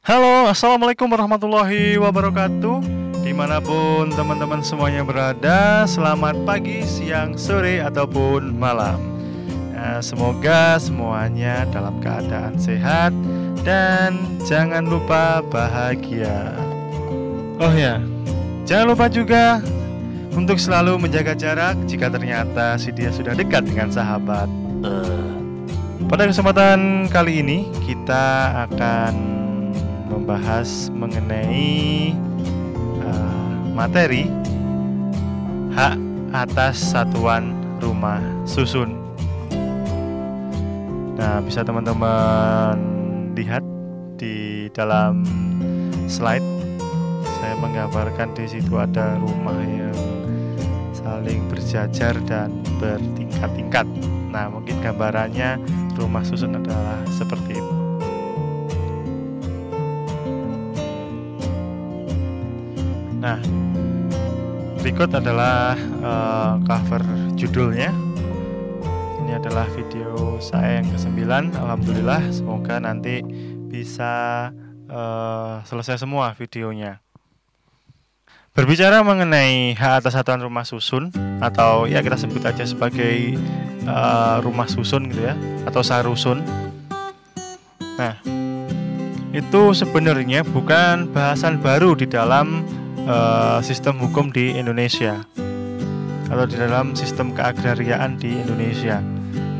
Halo, assalamualaikum warahmatullahi wabarakatuh. Dimanapun teman-teman semuanya berada, selamat pagi, siang, sore, ataupun malam. Semoga semuanya dalam keadaan sehat dan jangan lupa bahagia. Oh ya, jangan lupa juga untuk selalu menjaga jarak jika ternyata si dia sudah dekat dengan sahabat. Pada kesempatan kali ini kita akan membahas mengenai materi hak atas satuan rumah susun. Nah, bisa teman-teman lihat di dalam slide. Saya menggambarkan di situ ada rumah yang saling berjajar dan bertingkat-tingkat. Nah, mungkin gambarannya rumah susun adalah seperti itu. Nah, berikut adalah cover judulnya. Ini adalah video saya yang ke-9. Alhamdulillah, semoga nanti bisa selesai semua videonya. Berbicara mengenai hak atas satuan rumah susun, atau ya kita sebut aja sebagai rumah susun gitu ya, atau sarusun. Nah, itu sebenarnya bukan bahasan baru di dalam sistem hukum di Indonesia atau di dalam sistem keagrariaan di Indonesia.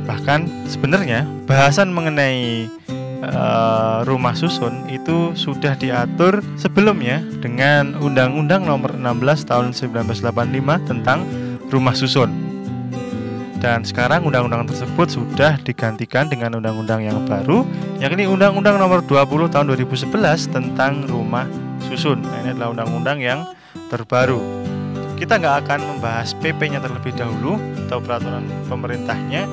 Bahkan sebenarnya bahasan mengenai rumah susun itu sudah diatur sebelumnya dengan Undang-Undang Nomor 16 Tahun 1985 tentang rumah susun. Dan sekarang undang-undang tersebut sudah digantikan dengan undang-undang yang baru, yakni Undang-Undang Nomor 20 Tahun 2011 tentang rumah susun. Nah, ini adalah undang-undang yang terbaru. Kita nggak akan membahas PP-nya terlebih dahulu atau peraturan pemerintahnya.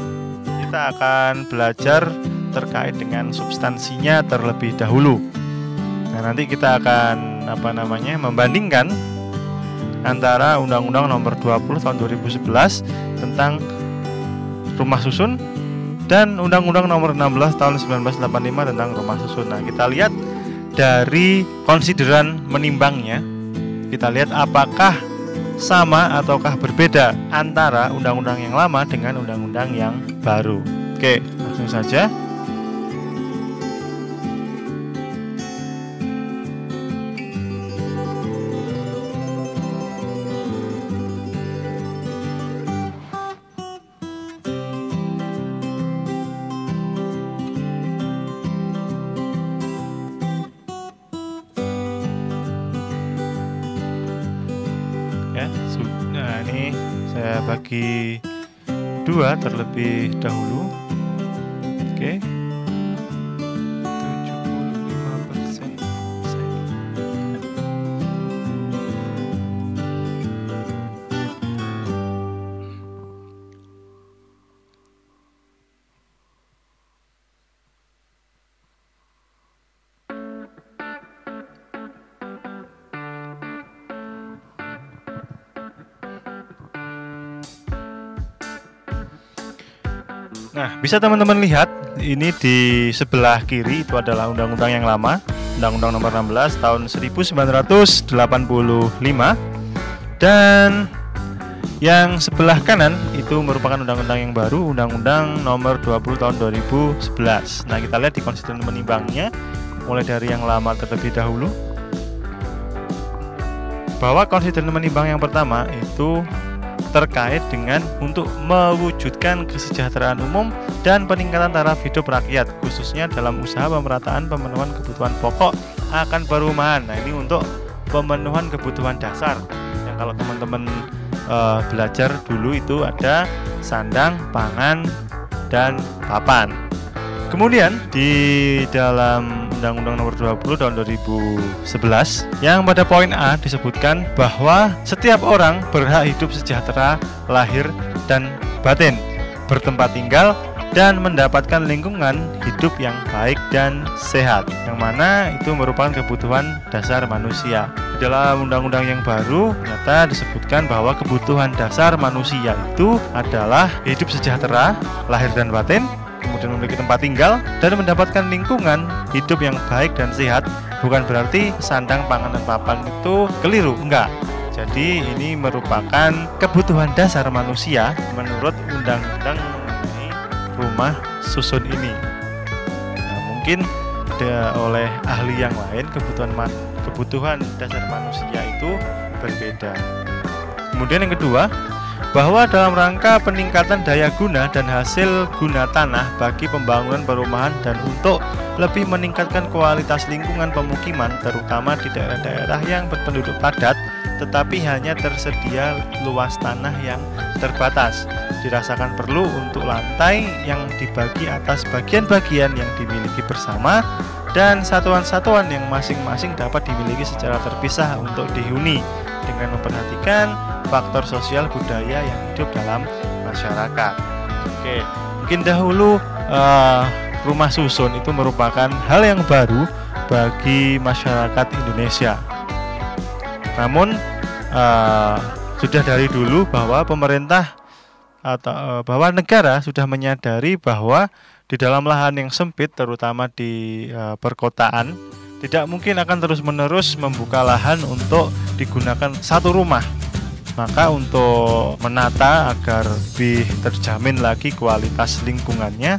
Kita akan belajar terkait dengan substansinya terlebih dahulu. Nah, nanti kita akan membandingkan antara Undang-Undang Nomor 20 Tahun 2011 tentang rumah susun dan Undang-Undang Nomor 16 Tahun 1985 tentang rumah susun. Nah, kita lihat dari konsideran menimbangnya, kita lihat apakah sama ataukah berbeda antara undang-undang yang lama dengan undang-undang yang baru. Oke, langsung saja. Nah, ini saya bagi dua terlebih dahulu. Oke. 75%. Nah, bisa teman-teman lihat ini di sebelah kiri itu adalah undang-undang yang lama, Undang-Undang Nomor 16 Tahun 1985, dan yang sebelah kanan itu merupakan undang-undang yang baru, Undang-Undang Nomor 20 Tahun 2011. Nah, kita lihat di konsideran menimbangnya mulai dari yang lama terlebih dahulu. Bahwa konsideran menimbang yang pertama itu terkait dengan untuk mewujudkan kesejahteraan umum dan peningkatan taraf hidup rakyat, khususnya dalam usaha pemerataan pemenuhan kebutuhan pokok akan perumahan. Nah, ini untuk pemenuhan kebutuhan dasar yang kalau teman-teman belajar dulu itu ada sandang, pangan, dan papan. Kemudian di dalam Undang-Undang Nomor 20 Tahun 2011 yang pada poin A disebutkan bahwa setiap orang berhak hidup sejahtera lahir dan batin, bertempat tinggal dan mendapatkan lingkungan hidup yang baik dan sehat, yang mana itu merupakan kebutuhan dasar manusia. Di dalam undang-undang yang baru ternyata disebutkan bahwa kebutuhan dasar manusia itu adalah hidup sejahtera lahir dan batin, kemudian memiliki tempat tinggal dan mendapatkan lingkungan hidup yang baik dan sehat bukan berarti sandang, pangan, dan papan itu keliru, enggak. Jadi ini merupakan kebutuhan dasar manusia menurut undang-undang mengenai rumah susun ini. Nah, mungkin oleh ahli yang lain kebutuhan dasar manusia itu berbeda. Kemudian yang kedua, bahwa dalam rangka peningkatan daya guna dan hasil guna tanah bagi pembangunan perumahan dan untuk lebih meningkatkan kualitas lingkungan pemukiman, terutama di daerah-daerah yang berpenduduk padat tetapi hanya tersedia luas tanah yang terbatas, dirasakan perlu untuk lantai yang dibagi atas bagian-bagian yang dimiliki bersama dan satuan-satuan yang masing-masing dapat dimiliki secara terpisah untuk dihuni dengan memperhatikan faktor sosial budaya yang hidup dalam masyarakat. Oke, mungkin dahulu rumah susun itu merupakan hal yang baru bagi masyarakat Indonesia. Namun sudah dari dulu bahwa pemerintah atau bahwa negara sudah menyadari bahwa di dalam lahan yang sempit, terutama di perkotaan, tidak mungkin akan terus-menerus membuka lahan untuk digunakan satu rumah. Maka untuk menata agar lebih terjamin lagi kualitas lingkungannya,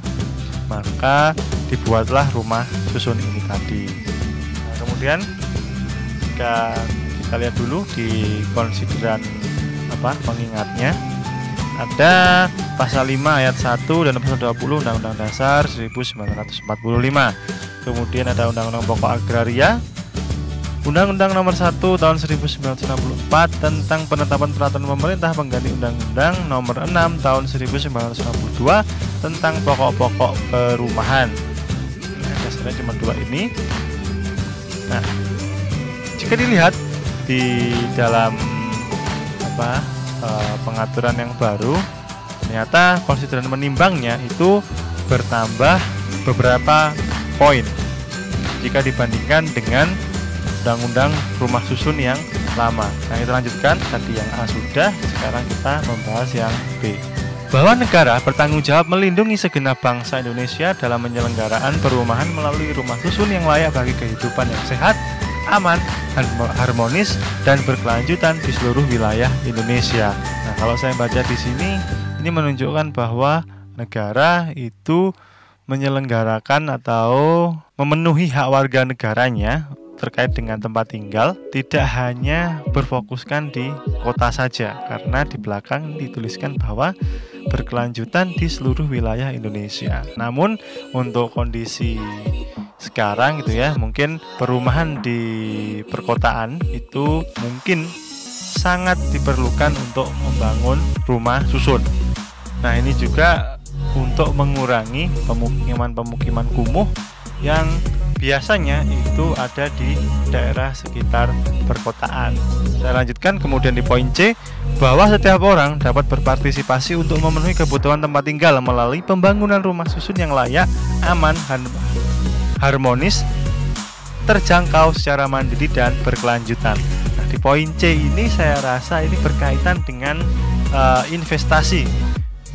maka dibuatlah rumah susun ini tadi. Nah, kemudian jika kita lihat dulu di konsideran pengingatnya, ada pasal 5 ayat 1 dan pasal 20 Undang-Undang Dasar 1945. Kemudian ada Undang-Undang Pokok Agraria, Undang-Undang Nomor 1 Tahun 1964 tentang penetapan peraturan pemerintah pengganti Undang-Undang Nomor 6 Tahun 1962 tentang pokok-pokok perumahan. Nah, dasarnya cuma dua ini. Nah, jika dilihat di dalam pengaturan yang baru, ternyata konsideran menimbangnya itu bertambah beberapa poin jika dibandingkan dengan Undang-Undang Rumah Susun yang lama. Nah, kita lanjutkan, tadi yang A sudah, sekarang kita membahas yang B. Bahwa negara bertanggung jawab melindungi segenap bangsa Indonesia dalam penyelenggaraan perumahan melalui rumah susun yang layak bagi kehidupan yang sehat, aman, harmonis, dan berkelanjutan di seluruh wilayah Indonesia. Nah, kalau saya baca di sini, ini menunjukkan bahwa negara itu menyelenggarakan atau memenuhi hak warga negaranya terkait dengan tempat tinggal, tidak hanya berfokuskan di kota saja, karena di belakang dituliskan bahwa berkelanjutan di seluruh wilayah Indonesia. Namun untuk kondisi sekarang gitu ya, mungkin perumahan di perkotaan itu mungkin sangat diperlukan untuk membangun rumah susun. Nah, ini juga untuk mengurangi pemukiman-pemukiman kumuh yang biasanya itu ada di daerah sekitar perkotaan. Saya lanjutkan kemudian di poin C, bahwa setiap orang dapat berpartisipasi untuk memenuhi kebutuhan tempat tinggal melalui pembangunan rumah susun yang layak, aman, harmonis, terjangkau secara mandiri dan berkelanjutan. Nah, di poin C ini saya rasa ini berkaitan dengan investasi,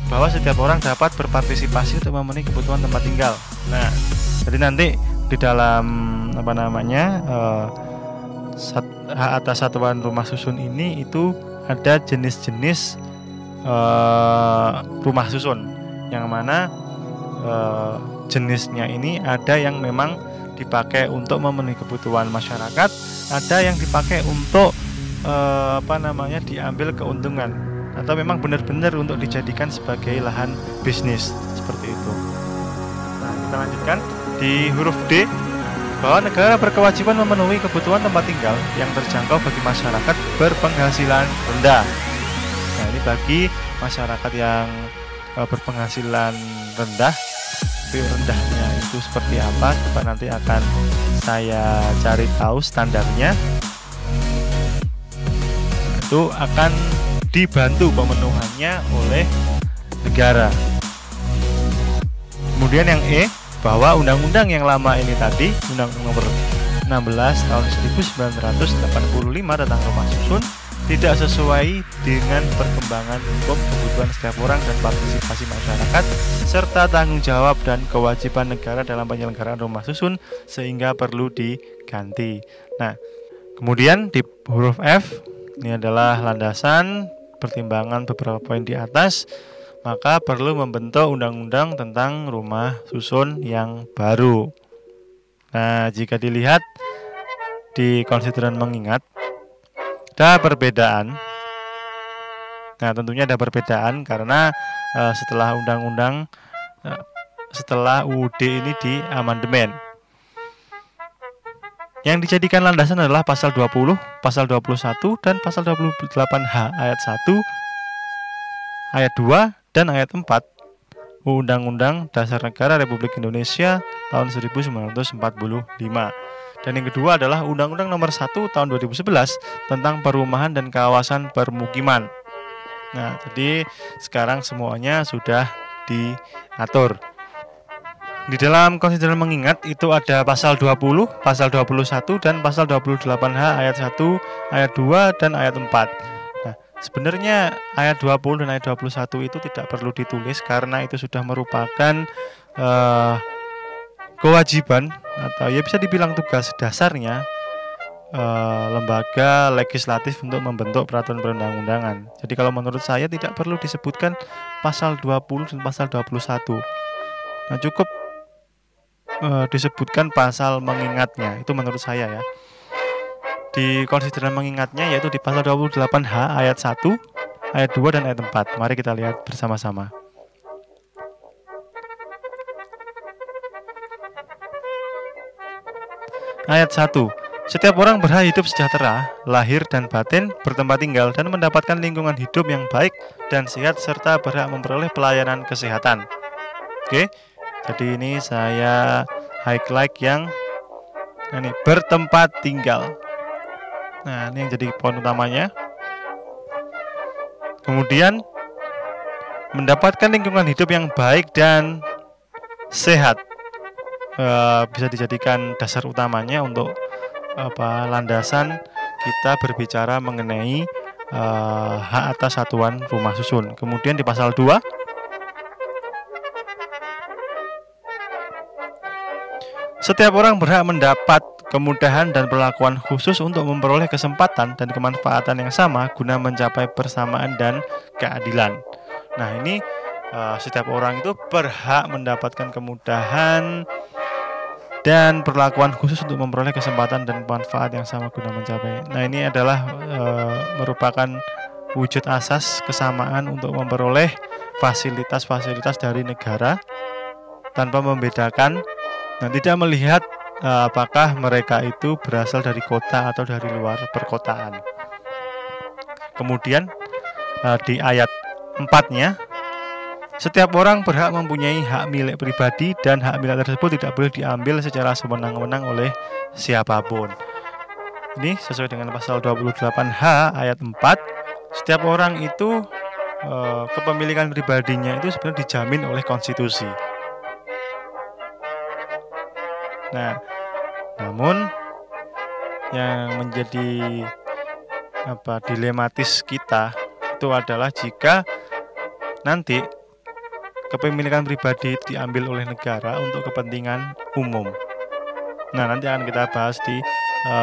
bahwa setiap orang dapat berpartisipasi untuk memenuhi kebutuhan tempat tinggal. Nah, jadi nanti di dalam hak atas satuan rumah susun ini itu ada jenis-jenis rumah susun, yang mana jenisnya ini ada yang memang dipakai untuk memenuhi kebutuhan masyarakat, ada yang dipakai untuk diambil keuntungan, atau memang benar-benar untuk dijadikan sebagai lahan bisnis seperti itu. Nah, kita lanjutkan di huruf D, bahwa negara berkewajiban memenuhi kebutuhan tempat tinggal yang terjangkau bagi masyarakat berpenghasilan rendah. Nah, ini bagi masyarakat yang berpenghasilan rendah. Tapi rendahnya itu seperti apa? Coba nanti akan saya cari tahu standarnya. Itu akan dibantu pemenuhannya oleh negara. Kemudian yang E, bahwa undang-undang yang lama ini tadi, Undang-Undang Nomor 16 Tahun 1985 tentang rumah susun, tidak sesuai dengan perkembangan hukum, kebutuhan setiap orang dan partisipasi masyarakat, serta tanggung jawab dan kewajiban negara dalam penyelenggaraan rumah susun, sehingga perlu diganti. Nah, kemudian di huruf F, ini adalah landasan pertimbangan beberapa poin di atas, maka perlu membentuk undang-undang tentang rumah susun yang baru. Nah, jika dilihat di konsideran mengingat, ada perbedaan. Nah, tentunya ada perbedaan karena setelah undang-undang, setelah UUD ini diamandemen. Yang dijadikan landasan adalah pasal 20, pasal 21, dan pasal 28H ayat 1, ayat 2, dan ayat 4 Undang-Undang Dasar Negara Republik Indonesia tahun 1945. Dan yang kedua adalah Undang-Undang Nomor 1 tahun 2011 tentang perumahan dan kawasan permukiman. Nah, jadi sekarang semuanya sudah diatur. Di dalam konsideran mengingat itu ada pasal 20, pasal 21, dan pasal 28H ayat 1, ayat 2, dan ayat 4. Nah, sebenarnya ayat 20 dan ayat 21 itu tidak perlu ditulis karena itu sudah merupakan kewajiban atau ya bisa dibilang tugas dasarnya lembaga legislatif untuk membentuk peraturan perundang-undangan. Jadi kalau menurut saya tidak perlu disebutkan pasal 20 dan pasal 21. Nah, cukup disebutkan pasal mengingatnya, itu menurut saya ya. Di konsideran mengingatnya yaitu di pasal 28H ayat 1, ayat 2, dan ayat 4. Mari kita lihat bersama-sama. Ayat 1. Setiap orang berhak hidup sejahtera, lahir dan batin, bertempat tinggal, dan mendapatkan lingkungan hidup yang baik dan sehat, serta berhak memperoleh pelayanan kesehatan. Oke, jadi ini saya highlight yang ini, bertempat tinggal. Nah, ini yang jadi poin utamanya. Kemudian mendapatkan lingkungan hidup yang baik dan sehat. Bisa dijadikan dasar utamanya untuk landasan kita berbicara mengenai hak atas satuan rumah susun. Kemudian di pasal 2, setiap orang berhak mendapat kemudahan dan perlakuan khusus untuk memperoleh kesempatan dan kemanfaatan yang sama guna mencapai persamaan dan keadilan. Nah, ini setiap orang itu berhak mendapatkan kemudahan dan perlakuan khusus untuk memperoleh kesempatan dan manfaat yang sama guna mencapai. Nah, ini adalah merupakan wujud asas kesamaan untuk memperoleh fasilitas-fasilitas dari negara tanpa membedakan dan tidak melihat apakah mereka itu berasal dari kota atau dari luar perkotaan. Kemudian di ayat 4-nya, setiap orang berhak mempunyai hak milik pribadi dan hak milik tersebut tidak boleh diambil secara sewenang-wenang oleh siapapun. Ini sesuai dengan pasal 28H ayat 4. Setiap orang itu kepemilikan pribadinya itu sebenarnya dijamin oleh konstitusi. Nah, namun yang menjadi dilematis kita itu adalah jika nanti kepemilikan pribadi diambil oleh negara untuk kepentingan umum. Nah, nanti akan kita bahas di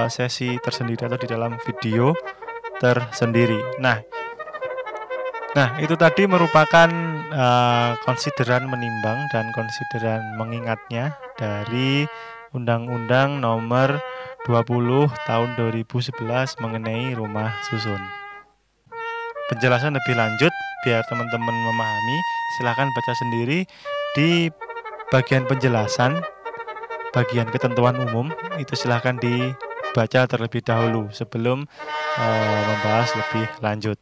sesi tersendiri atau di dalam video tersendiri. Nah, itu tadi merupakan konsideran menimbang dan konsideran mengingatnya dari Undang-Undang Nomor 20 Tahun 2011 mengenai rumah susun. Penjelasan lebih lanjut biar teman-teman memahami, silahkan baca sendiri di bagian penjelasan, bagian ketentuan umum, itu silahkan dibaca terlebih dahulu sebelum membahas lebih lanjut.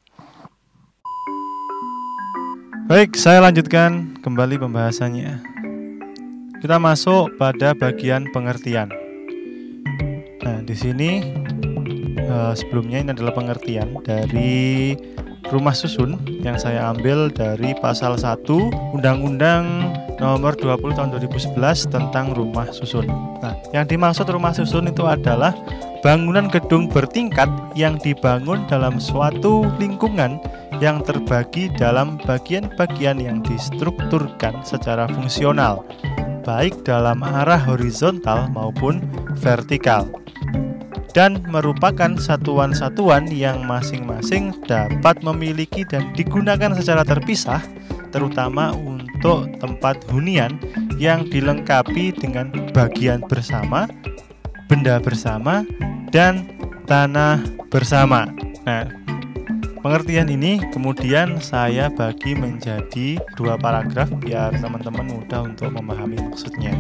Baik, saya lanjutkan kembali pembahasannya. Kita masuk pada bagian pengertian. Nah, di sini sebelumnya ini adalah pengertian dari rumah susun yang saya ambil dari pasal 1 Undang-Undang Nomor 20 Tahun 2011 tentang rumah susun. Nah, yang dimaksud rumah susun itu adalah bangunan gedung bertingkat yang dibangun dalam suatu lingkungan yang terbagi dalam bagian-bagian yang distrukturkan secara fungsional, baik dalam arah horizontal maupun vertikal, dan merupakan satuan-satuan yang masing-masing dapat memiliki dan digunakan secara terpisah, terutama untuk tempat hunian yang dilengkapi dengan bagian bersama, benda bersama, dan tanah bersama. Nah, pengertian ini kemudian saya bagi menjadi 2 paragraf biar teman-teman mudah untuk memahami maksudnya.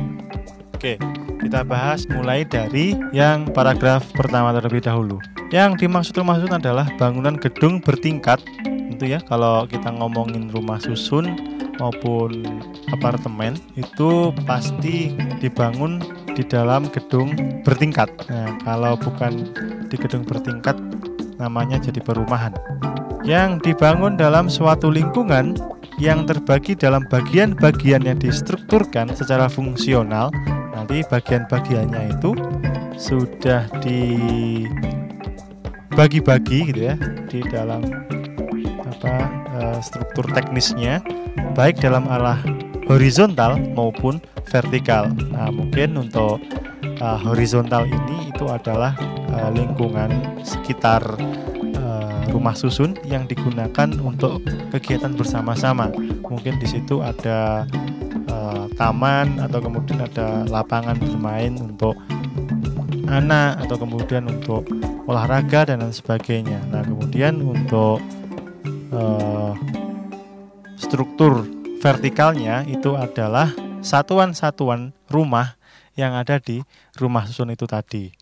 Oke, kita bahas mulai dari yang paragraf pertama terlebih dahulu. Yang dimaksud rumah susun adalah bangunan gedung bertingkat. Tentu ya, kalau kita ngomongin rumah susun maupun apartemen itu pasti dibangun di dalam gedung bertingkat. Nah, kalau bukan di gedung bertingkat namanya jadi perumahan. Yang dibangun dalam suatu lingkungan yang terbagi dalam bagian-bagian yang distrukturkan secara fungsional. Nanti bagian-bagiannya itu sudah dibagi-bagi gitu ya di dalam struktur teknisnya, baik dalam arah horizontal maupun vertikal. Nah, mungkin untuk horizontal ini itu adalah lingkungan sekitar rumah susun yang digunakan untuk kegiatan bersama-sama. Mungkin di situ ada taman atau kemudian ada lapangan bermain untuk anak atau kemudian untuk olahraga dan lain sebagainya. Nah, kemudian untuk struktur vertikalnya itu adalah satuan-satuan rumah yang ada di rumah susun itu tadi.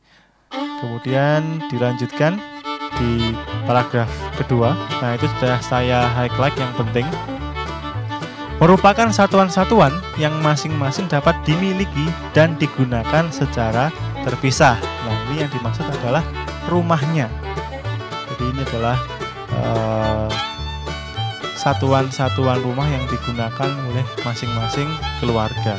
Kemudian dilanjutkan di paragraf kedua. Nah, itu sudah saya highlight yang penting. Merupakan satuan-satuan yang masing-masing dapat dimiliki dan digunakan secara terpisah. Nah, ini yang dimaksud adalah rumahnya. Jadi ini adalah satuan-satuan rumah yang digunakan oleh masing-masing keluarga,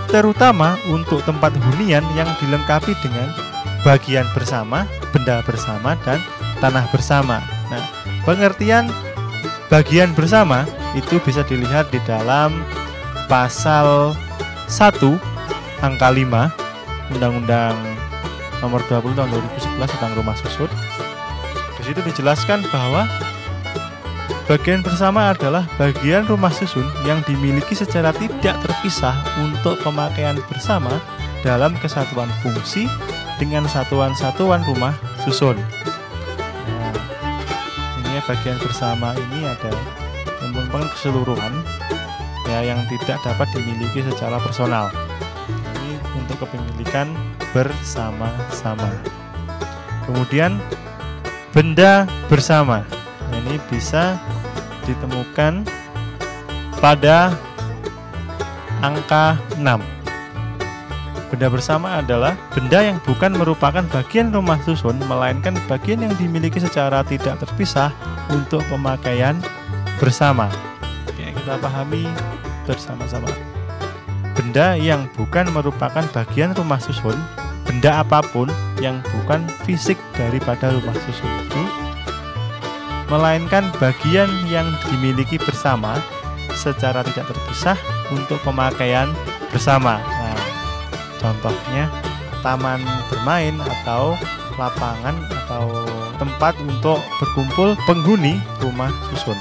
terutama untuk tempat hunian yang dilengkapi dengan bagian bersama, benda bersama, dan tanah bersama. Nah, pengertian bagian bersama itu bisa dilihat di dalam pasal 1 angka 5 Undang-Undang Nomor 20 Tahun 2011 tentang Rumah Susun. Di situ dijelaskan bahwa bagian bersama adalah bagian rumah susun yang dimiliki secara tidak terpisah untuk pemakaian bersama dalam kesatuan fungsi dengan satuan-satuan rumah susun. Nah, ini bagian bersama ini ada yang merupakan keseluruhan ya yang tidak dapat dimiliki secara personal. Ini untuk kepemilikan bersama-sama. Kemudian benda bersama. Nah, ini bisa ditemukan pada angka 6. Benda bersama adalah benda yang bukan merupakan bagian rumah susun, melainkan bagian yang dimiliki secara tidak terpisah untuk pemakaian bersama. Oke, kita pahami bersama-sama. Benda yang bukan merupakan bagian rumah susun, benda apapun yang bukan fisik daripada rumah susun itu, melainkan bagian yang dimiliki bersama secara tidak terpisah untuk pemakaian bersama. Nah, contohnya taman bermain atau lapangan atau tempat untuk berkumpul penghuni rumah susun.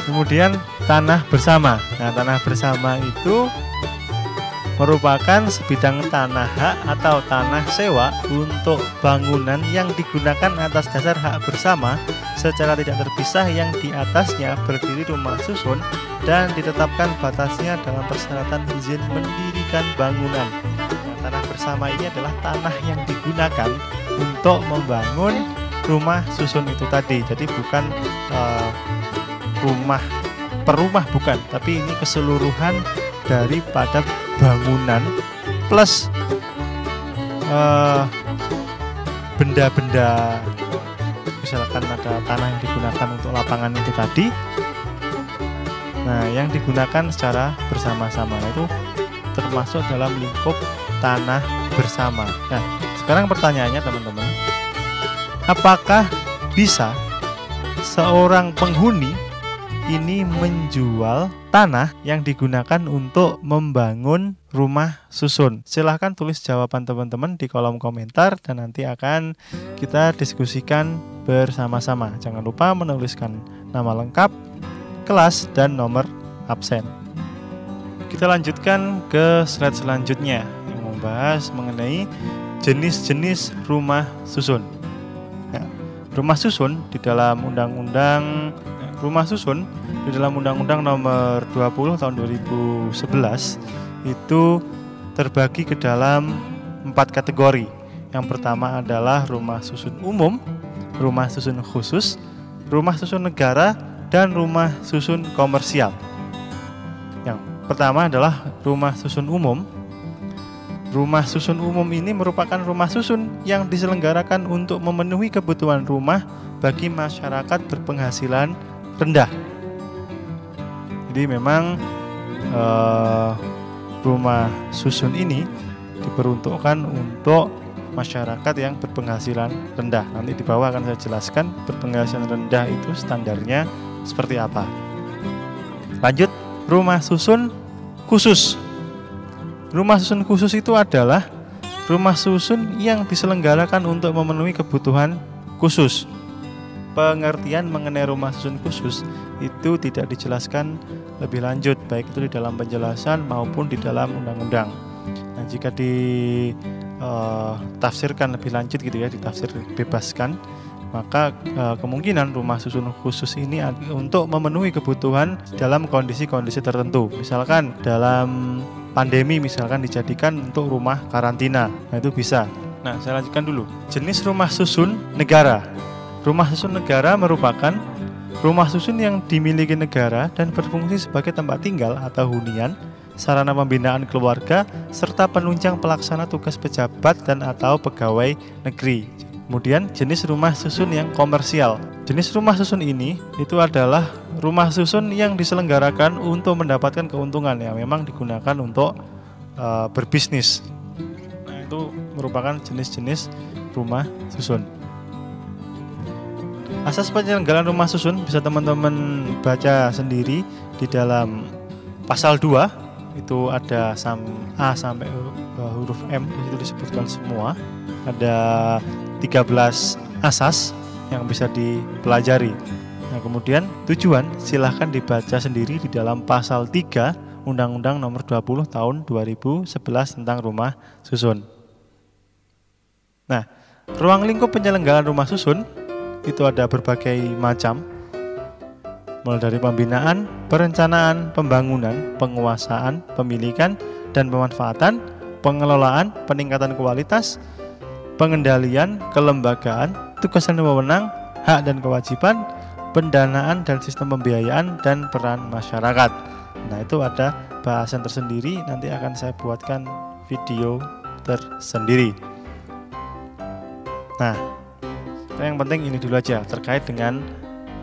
Kemudian tanah bersama. Nah, tanah bersama itu merupakan sebidang tanah hak atau tanah sewa untuk bangunan yang digunakan atas dasar hak bersama secara tidak terpisah yang di atasnya berdiri rumah susun dan ditetapkan batasnya dalam persyaratan izin mendirikan bangunan. Nah, tanah bersama ini adalah tanah yang digunakan untuk membangun rumah susun itu tadi. Jadi bukan rumah per rumah, bukan, tapi ini keseluruhan daripada bangunan plus benda-benda, misalkan ada tanah yang digunakan untuk lapangan itu tadi. Nah, yang digunakan secara bersama-sama itu termasuk dalam lingkup tanah bersama. Nah, Sekarang pertanyaannya teman-teman, apakah bisa seorang penghuni ini menjual tanah yang digunakan untuk membangun rumah susun? Silahkan tulis jawaban teman-teman di kolom komentar dan nanti akan kita diskusikan bersama-sama. Jangan lupa menuliskan nama lengkap, kelas, dan nomor absen. Kita lanjutkan ke slide selanjutnya yang membahas mengenai jenis-jenis rumah susun. Ya, rumah susun di dalam Undang-Undang Nomor 20 tahun 2011 itu terbagi ke dalam 4 kategori. Yang pertama adalah rumah susun umum, rumah susun khusus, rumah susun negara, dan rumah susun komersial. Yang pertama adalah rumah susun umum. Rumah susun umum ini merupakan rumah susun yang diselenggarakan untuk memenuhi kebutuhan rumah bagi masyarakat berpenghasilan rendah. Jadi memang rumah susun ini diperuntukkan untuk masyarakat yang berpenghasilan rendah. Nanti di bawah akan saya jelaskan berpenghasilan rendah itu standarnya seperti apa. Lanjut, rumah susun khusus. Rumah susun khusus itu adalah rumah susun yang diselenggarakan untuk memenuhi kebutuhan khusus. Pengertian mengenai rumah susun khusus itu tidak dijelaskan lebih lanjut, baik itu di dalam penjelasan maupun di dalam undang-undang. Nah, jika ditafsirkan lebih lanjut gitu ya, ditafsir bebaskan, maka kemungkinan rumah susun khusus ini untuk memenuhi kebutuhan dalam kondisi-kondisi tertentu. Misalkan dalam pandemi misalkan dijadikan untuk rumah karantina. Nah, itu bisa. Nah, saya lanjutkan dulu. Jenis rumah susun negara. Rumah susun negara merupakan rumah susun yang dimiliki negara dan berfungsi sebagai tempat tinggal atau hunian, sarana pembinaan keluarga, serta penunjang pelaksana tugas pejabat dan atau pegawai negeri. Kemudian jenis rumah susun yang komersial. Jenis rumah susun ini itu adalah rumah susun yang diselenggarakan untuk mendapatkan keuntungan yang memang digunakan untuk berbisnis. Nah, itu merupakan jenis-jenis rumah susun. Asas penyelenggaraan rumah susun bisa teman-teman baca sendiri di dalam pasal 2. Itu ada A sampai huruf M, itu disebutkan semua. Ada 13 asas yang bisa dipelajari. Nah, kemudian tujuan silahkan dibaca sendiri di dalam pasal 3 Undang-Undang Nomor 20 tahun 2011 tentang rumah susun. Nah, ruang lingkup penyelenggaraan rumah susun itu ada berbagai macam, mulai dari pembinaan, perencanaan, pembangunan, penguasaan, pemilikan, dan pemanfaatan, pengelolaan, peningkatan kualitas, pengendalian, kelembagaan, tugas dan wewenang, hak dan kewajiban, pendanaan dan sistem pembiayaan, dan peran masyarakat. Nah, itu ada bahasan tersendiri, nanti akan saya buatkan video tersendiri. Nah, yang penting ini dulu aja terkait dengan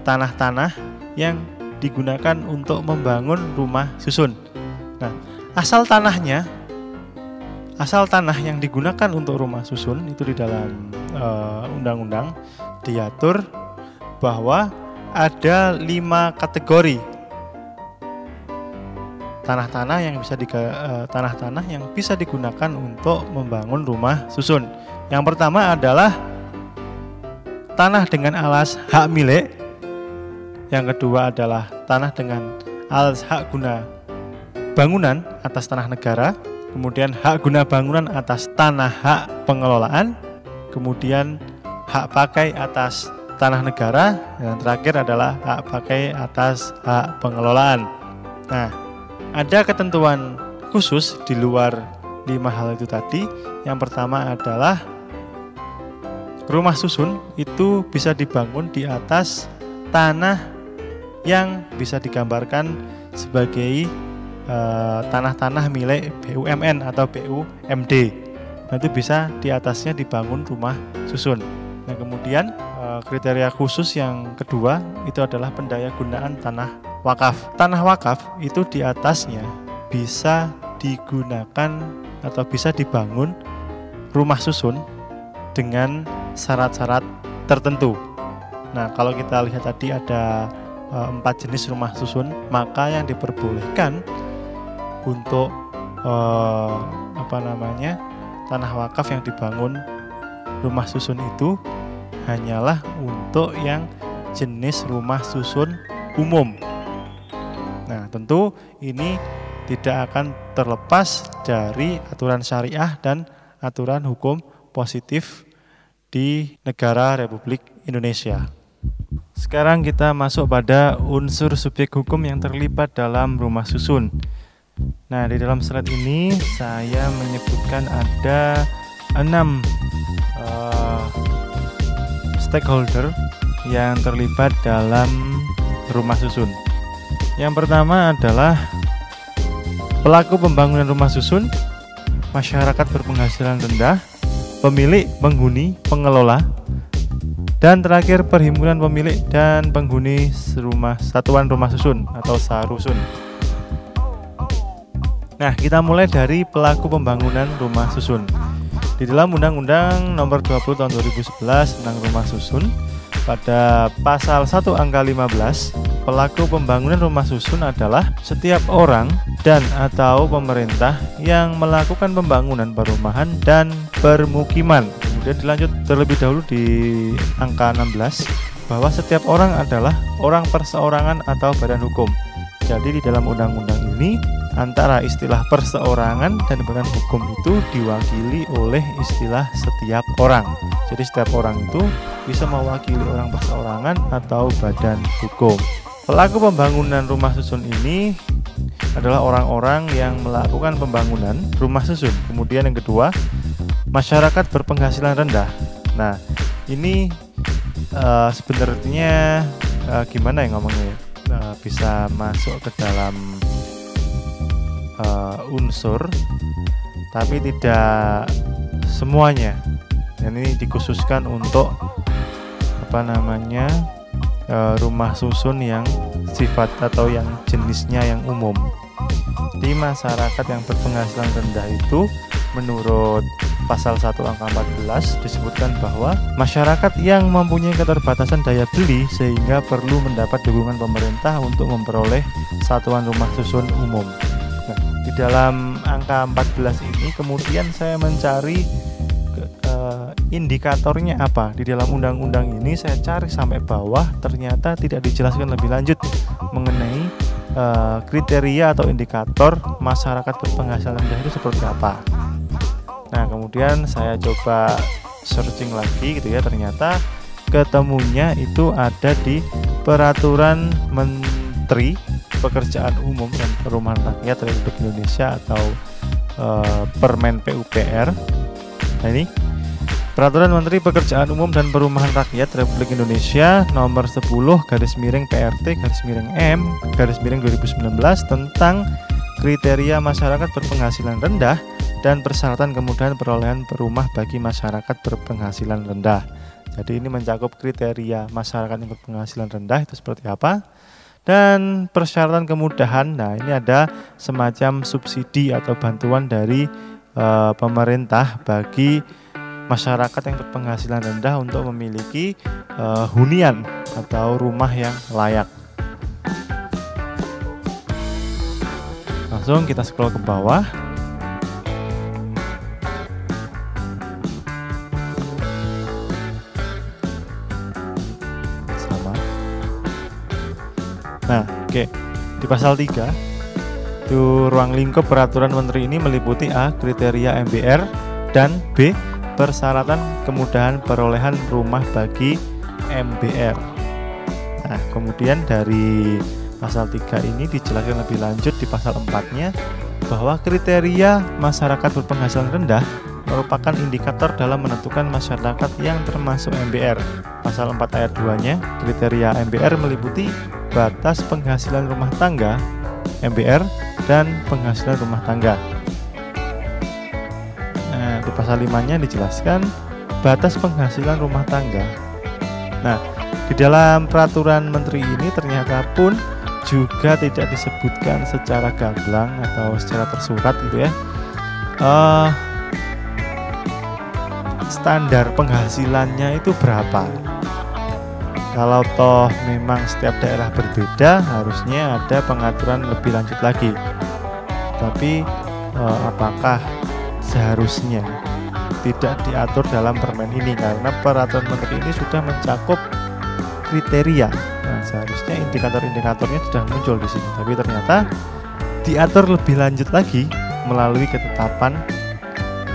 tanah-tanah yang digunakan untuk membangun rumah susun. Nah, asal tanah yang digunakan untuk rumah susun itu di dalam undang-undang diatur bahwa ada 5 kategori tanah-tanah yang bisa digunakan untuk membangun rumah susun. Yang pertama adalah tanah dengan alas hak milik. Yang kedua adalah tanah dengan alas hak guna bangunan atas tanah negara. Kemudian hak guna bangunan atas tanah hak pengelolaan. Kemudian hak pakai atas tanah negara. Dan terakhir adalah hak pakai atas hak pengelolaan. Nah, ada ketentuan khusus di luar 5 hal itu tadi. Yang pertama adalah rumah susun itu bisa dibangun di atas tanah yang bisa digambarkan sebagai tanah-tanah milik BUMN atau BUMD. Nah, itu bisa di atasnya dibangun rumah susun. Nah, kemudian kriteria khusus yang kedua itu adalah pendayagunaan tanah wakaf. Tanah wakaf itu di atasnya bisa digunakan atau bisa dibangun rumah susun dengan syarat-syarat tertentu. Nah, kalau kita lihat tadi ada 4 jenis rumah susun, maka yang diperbolehkan untuk tanah wakaf yang dibangun rumah susun itu hanyalah untuk yang jenis rumah susun umum. Nah, tentu ini tidak akan terlepas dari aturan syariah dan aturan hukum positif di negara Republik Indonesia. Sekarang kita masuk pada unsur subjek hukum yang terlibat dalam rumah susun. Nah, di dalam slide ini saya menyebutkan ada 6 stakeholder yang terlibat dalam rumah susun. Yang pertama adalah pelaku pembangunan rumah susun, masyarakat berpenghasilan rendah, pemilik, penghuni, pengelola, dan terakhir perhimpunan pemilik dan penghuni satuan rumah susun atau sarusun. Nah, kita mulai dari pelaku pembangunan rumah susun. Di dalam Undang-Undang Nomor 20 Tahun 2011 tentang Rumah Susun, pada pasal 1 angka 15, pelaku pembangunan rumah susun adalah setiap orang dan atau pemerintah yang melakukan pembangunan perumahan dan permukiman. Kemudian dilanjut terlebih dahulu di angka 16 bahwa setiap orang adalah orang perseorangan atau badan hukum. Jadi di dalam undang-undang ini antara istilah perseorangan dan badan hukum itu diwakili oleh istilah setiap orang. Jadi setiap orang itu bisa mewakili orang perseorangan atau badan hukum. Pelaku pembangunan rumah susun ini adalah orang-orang yang melakukan pembangunan rumah susun. Kemudian yang kedua, masyarakat berpenghasilan rendah. Nah, ini sebenarnya gimana ya ngomongnya? Bisa masuk ke dalam unsur, tapi tidak semuanya. Dan ini dikhususkan untuk rumah susun yang sifat atau yang jenisnya yang umum. Di masyarakat yang berpenghasilan rendah itu menurut pasal 1 angka 14 disebutkan bahwa masyarakat yang mempunyai keterbatasan daya beli sehingga perlu mendapat dukungan pemerintah untuk memperoleh satuan rumah susun umum. Nah, di dalam angka 14 ini kemudian saya mencari indikatornya apa. Di dalam undang-undang ini saya cari sampai bawah, ternyata tidak dijelaskan lebih lanjut mengenai kriteria atau indikator masyarakat berpenghasilan rendah itu seperti apa. Nah, kemudian saya coba searching lagi gitu ya, ternyata ketemunya itu ada di Peraturan Menteri Pekerjaan Umum dan Perumahan Rakyat Republik Indonesia atau Permen PUPR. Nah, ini Peraturan Menteri Pekerjaan Umum dan Perumahan Rakyat Republik Indonesia nomor 10/PRT/M/2019 tentang kriteria masyarakat berpenghasilan rendah dan persyaratan kemudahan perolehan rumah bagi masyarakat berpenghasilan rendah. Jadi ini mencakup kriteria masyarakat yang berpenghasilan rendah itu seperti apa, dan persyaratan kemudahan. Nah, ini ada semacam subsidi atau bantuan dari pemerintah bagi masyarakat yang berpenghasilan rendah untuk memiliki hunian atau rumah yang layak. Langsung kita scroll ke bawah. Nah, oke. Di pasal 3 itu ruang lingkup peraturan menteri ini meliputi A. kriteria MBR dan B. persyaratan kemudahan perolehan rumah bagi MBR. Nah, kemudian dari pasal 3 ini dijelaskan lebih lanjut di pasal 4-nya bahwa kriteria masyarakat berpenghasilan rendah merupakan indikator dalam menentukan masyarakat yang termasuk MBR. Pasal 4 ayat 2-nya, kriteria MBR meliputi batas penghasilan rumah tangga MBR dan penghasilan rumah tangga. Nah, di pasal 5-nya dijelaskan batas penghasilan rumah tangga. Nah, di dalam peraturan menteri ini ternyata pun juga tidak disebutkan secara gamblang atau secara tersurat gitu ya. standar penghasilannya itu berapa. Kalau toh memang setiap daerah berbeda, harusnya ada pengaturan lebih lanjut lagi. Tapi apakah seharusnya tidak diatur dalam permen ini, karena peraturan menteri ini sudah mencakup kriteria. Nah, seharusnya indikator-indikatornya sudah muncul di sini, tapi ternyata diatur lebih lanjut lagi melalui ketetapan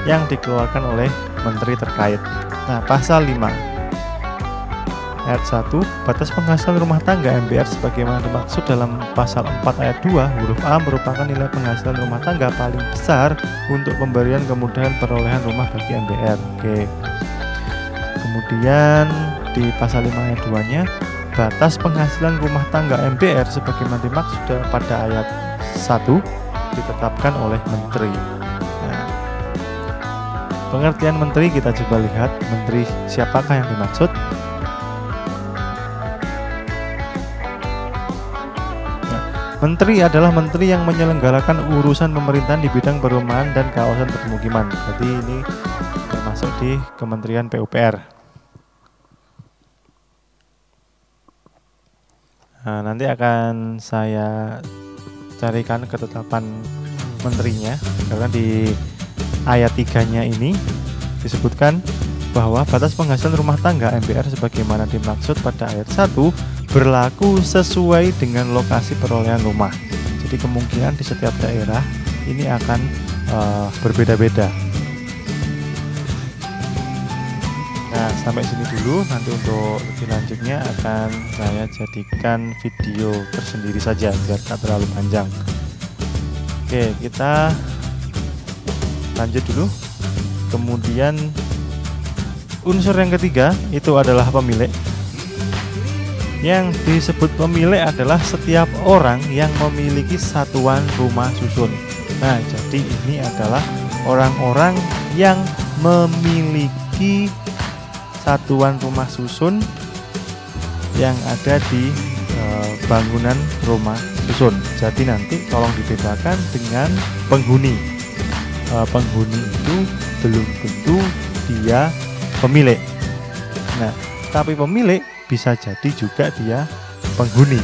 yang dikeluarkan oleh menteri terkait. Nah, pasal 5 ayat 1, batas penghasilan rumah tangga MBR sebagaimana dimaksud dalam pasal 4 ayat 2 huruf A merupakan nilai penghasilan rumah tangga paling besar untuk pemberian kemudahan perolehan rumah bagi MBR. Oke. Kemudian di pasal 5 ayat 2-nya, batas penghasilan rumah tangga MBR sebagaimana dimaksud pada ayat 1 ditetapkan oleh menteri. Nah, pengertian menteri kita coba lihat, menteri siapakah yang dimaksud? Menteri adalah menteri yang menyelenggarakan urusan pemerintahan di bidang perumahan dan kawasan permukiman. Jadi ini termasuk di Kementerian PUPR. Nah, nanti akan saya carikan ketetapan menterinya, karena di ayat 3-nya ini disebutkan bahwa batas penghasilan rumah tangga MBR sebagaimana dimaksud pada ayat 1 berlaku sesuai dengan lokasi perolehan rumah. Jadi kemungkinan di setiap daerah ini akan berbeda-beda. Nah, sampai sini dulu. Nanti untuk lebih lanjutnya akan saya jadikan video tersendiri saja biar tak terlalu panjang. Oke, kita lanjut dulu. Kemudian unsur yang ketiga itu adalah pemilik. Yang disebut pemilik adalah setiap orang yang memiliki satuan rumah susun. Nah, jadi ini adalah orang-orang yang memiliki satuan rumah susun yang ada di bangunan rumah susun. Jadi nanti tolong dibedakan dengan penghuni. Penghuni itu belum tentu dia pemilik. Nah, tapi pemilik bisa jadi juga dia penghuni.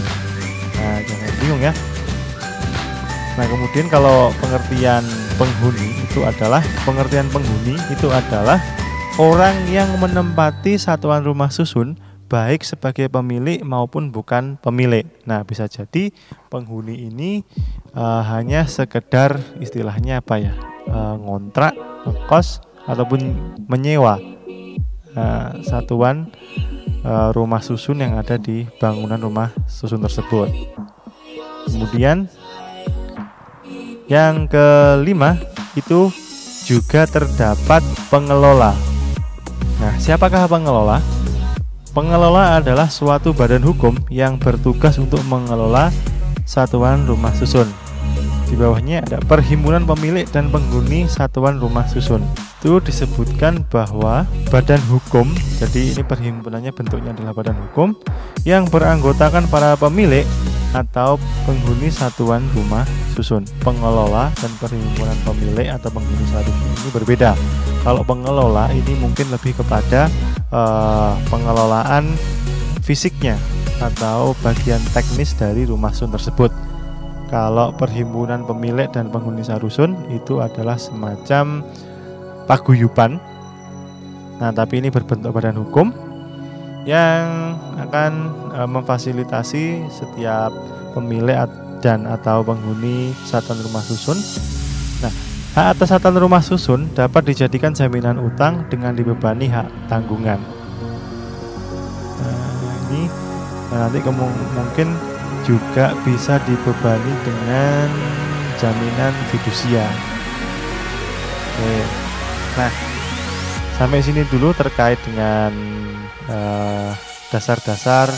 Nah, jangan bingung ya. Nah, kemudian kalau pengertian penghuni itu adalah orang yang menempati satuan rumah susun baik sebagai pemilik maupun bukan pemilik. Nah, bisa jadi penghuni ini hanya sekedar istilahnya apa ya, ngontrak, ngekos ataupun menyewa satuan rumah susun yang ada di bangunan rumah susun tersebut. Kemudian yang kelima itu juga terdapat pengelola. Nah, siapakah pengelola? Pengelola adalah suatu badan hukum yang bertugas untuk mengelola satuan rumah susun. Di bawahnya ada perhimpunan pemilik dan penghuni satuan rumah susun. Itu disebutkan bahwa badan hukum, jadi ini perhimpunannya bentuknya adalah badan hukum yang beranggotakan para pemilik atau penghuni satuan rumah susun. Pengelola dan perhimpunan pemilik atau penghuni satuan ini berbeda. Kalau pengelola ini mungkin lebih kepada pengelolaan fisiknya atau bagian teknis dari rumah susun tersebut. Kalau perhimpunan pemilik dan penghuni sarusun itu adalah semacam paguyuban. Nah, tapi ini berbentuk badan hukum yang akan memfasilitasi setiap pemilik dan atau penghuni satuan rumah susun. Nah, hak atas satuan rumah susun dapat dijadikan jaminan utang dengan dibebani hak tanggungan. Nah, ini nanti mungkin juga bisa dibebani dengan jaminan fidusia. Oke. Nah, sampai sini dulu terkait dengan dasar-dasar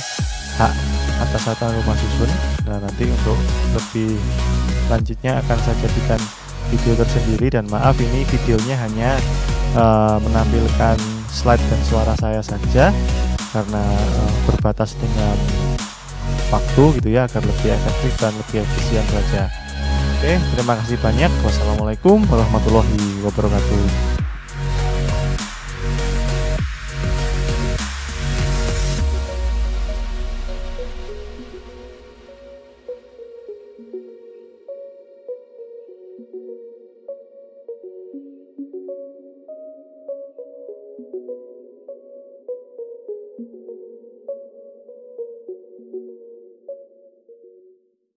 hak atas satuan rumah susun. Nah, nanti untuk lebih lanjutnya akan saya jadikan video tersendiri, dan maaf ini videonya hanya menampilkan slide dan suara saya saja karena berbatas dengan waktu gitu ya, agar lebih efektif dan lebih efisien saja. Oke, terima kasih banyak. Wassalamualaikum warahmatullahi wabarakatuh.